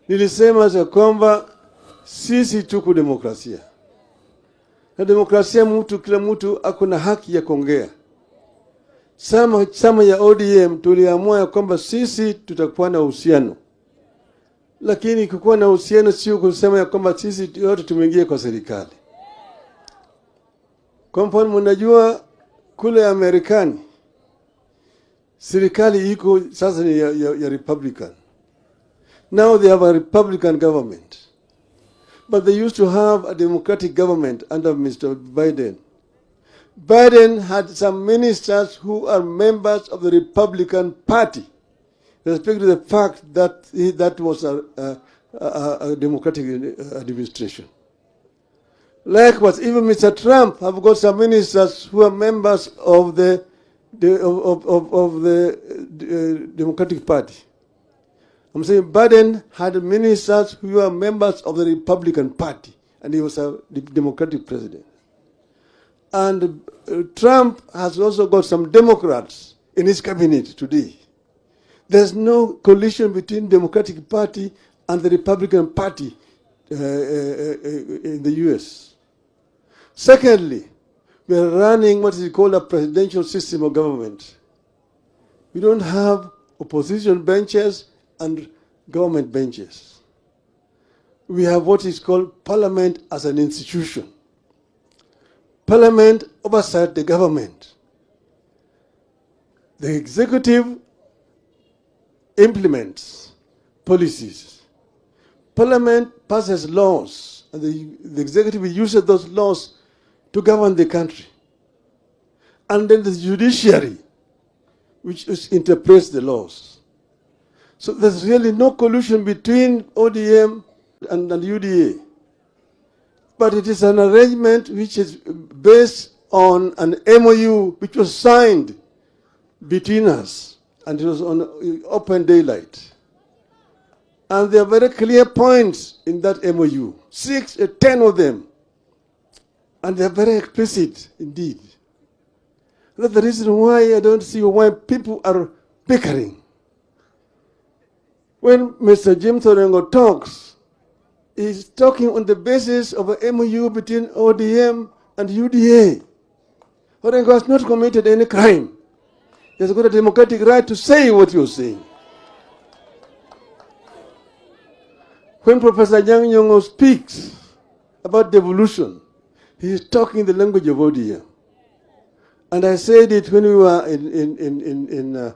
nilisema ya kwamba sisi tuko demokrasia. Na demokrasia kila mtu akona haki ya kuongea. Sama ya ODM tuliamua ya kwamba sisi tutakuwa na uhusiano. Lakini kukuwa na uhusiano sio kusema ya kwamba sisi yote tumeingia kwa serikali. Kwa mfano mnajua kule Amerikani serikali iko sasa ni ya Republican. Now they have a Republican government. But they used to have a Democratic government under Mr. Biden. Biden had some ministers who are members of the Republican Party, respect to the fact that that was a Democratic administration. Likewise, even Mr. Trump have got some ministers who are members of the Democratic Party. I'm saying Biden had ministers who are members of the Republican Party, and he was a Democratic president. And Trump has also got some Democrats in his cabinet today. There's no collision between Democratic Party and the Republican Party in the U.S. Secondly, we are running what is called a presidential system of government. We don't have opposition benches and government benches. We have what is called parliament as an institution. Parliament oversight the government. The executive implements policies. Parliament passes laws, and the executive uses those laws to govern the country. And then the judiciary, which interprets the laws. So there's really no collusion between ODM and UDA. But it is an arrangement which is based on an MOU which was signed between us, and it was on open daylight. And there are very clear points in that MOU, 10 of them. And they are very explicit indeed. That's the reason why I don't see why people are bickering. When Mr. James Orengo talks, he's talking on the basis of an MOU between ODM and UDA. Orengo has not committed any crime. He has got a democratic right to say what you're saying. When Professor Yang Nyong'o speaks about devolution, he is talking the language of ODM. And I said it when we were in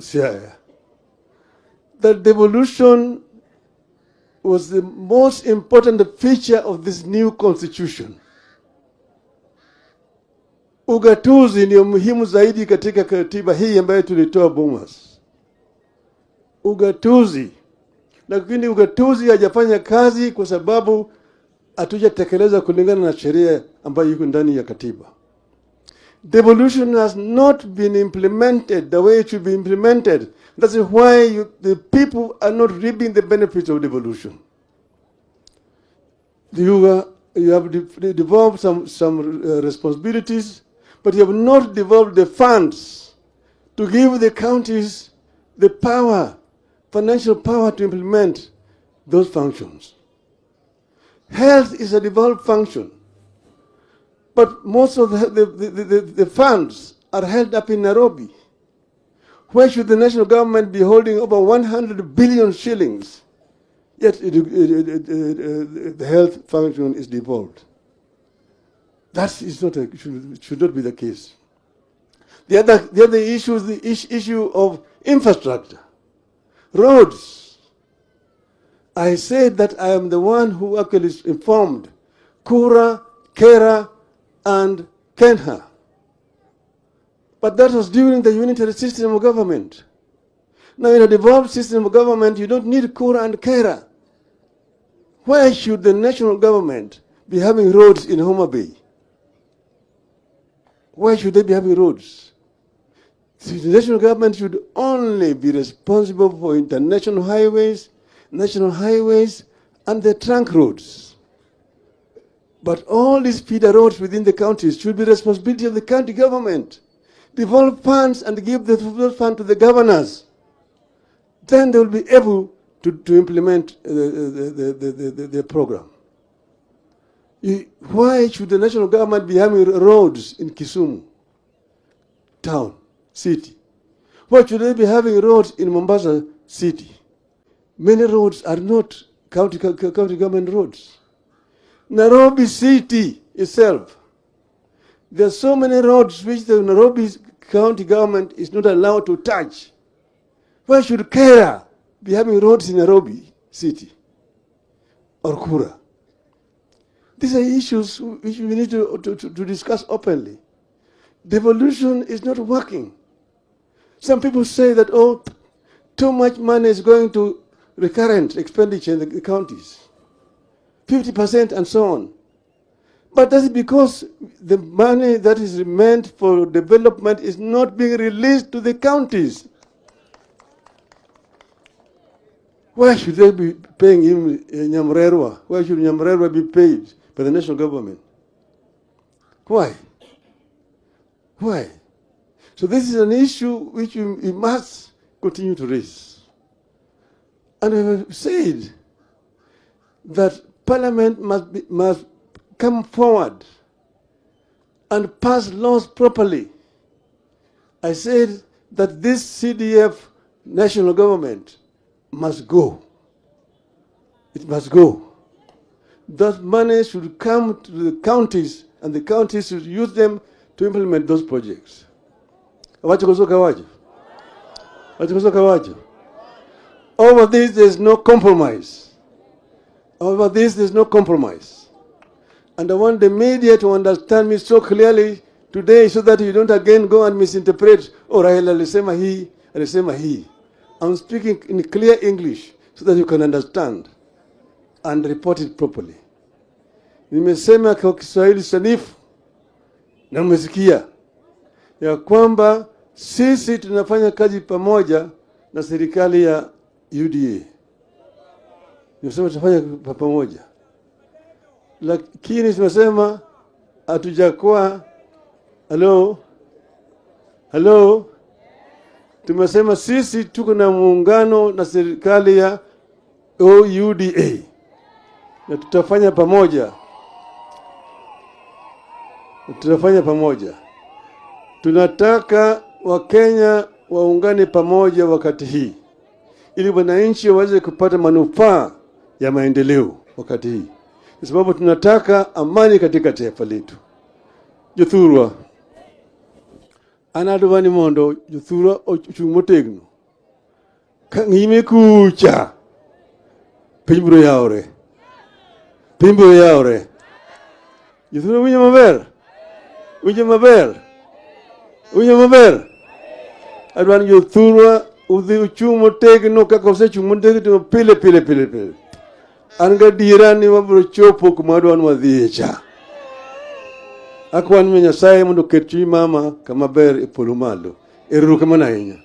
Siaya, that devolution was the most important feature of this new constitution. Ugatuzi ni muhimu zaidi katika katiba hii ambayo tulitoa Bomas. Ugatuzi. Lakini ugatuzi hajafanya kazi kwa sababu hatujatekeleza kulingana na sheria ambayo iko ndani ya katiba. Devolution has not been implemented the way it should be implemented. That's why the people are not reaping the benefits of devolution. You have devolved some responsibilities, but you have not devolved the funds to give the counties the power, financial power to implement those functions. Health is a devolved function, but most of the funds are held up in Nairobi. Where should the national government be holding over 100 billion shillings? Yet the health function is devolved. That is not should not be the case. The other issue is the issue of infrastructure, roads. I said that I am the one who actually informed Kura, Kera, and Kenha. But that was during the unitary system of government. Now in a devolved system of government, you don't need Kura and Kera. Why should the national government be having roads in Homabay? Why should they be having roads? The national government should only be responsible for international highways, national highways, and the trunk roads. But all these feeder roads within the counties should be the responsibility of the county government. Devolve funds and give those funds to the governors. Then they will be able to implement the program. Why should the national government be having roads in Kisumu town, city? Why should they be having roads in Mombasa city? Many roads are not county government roads. Nairobi city itself, there are so many roads which the Nairobi county government is not allowed to touch. Why should Kenya be having roads in Nairobi city or Kura? These are issues which we need to discuss openly. Devolution is not working. Some people say that, oh, too much money is going to recurrent expenditure in the counties, 50% and so on. But that's because the money that is meant for development is not being released to the counties. Why should they be paying him Nyamrerwa? Why should Nyamrerwa be paid by the national government? Why? Why? So this is an issue which we must continue to raise. And we have said that Parliament must come forward and pass laws properly. I said that this CDF national government must go. It must go. That money should come to the counties, and the counties should use them to implement those projects. Over this, there's no compromise. Over this, there's no compromise. And I want the media to understand me so clearly today so that you don't again go and misinterpret, oh, Raila alisema hii, alisema hii. I'm speaking in clear English so that you can understand and report it properly. Nimesema kwa Kiswahili sanifu na mmesikia ya kwamba sisi tunafanya kazi pamoja na serikali ya UDA. Nimesema tunafanya pamoja. Lakini tumesema hatujakuwa hello tumesema sisi tuko na muungano na serikali ya UDA na tutafanya pamoja. Tutafanya pamoja. Tunataka Wakenya waungane pamoja wakati hii ili wananchi waweze kupata manufaa ya maendeleo wakati hii. Kwa sababu tunataka amani katika taifa letu. Jothurwa anadwani mondo jothurwa ochung'motegno kang'ime kucha pimbro yaore jothurwa winjo maber adwani jothurwa udhi uchung' motegno kaka osechung' motegno pile an gadiera ni wabiro chopo kuma wadwani wadhiye cha. Akwan mi Nyasaye mondo oket chuny mama kama ber e polo malo. Erokamano ahinya.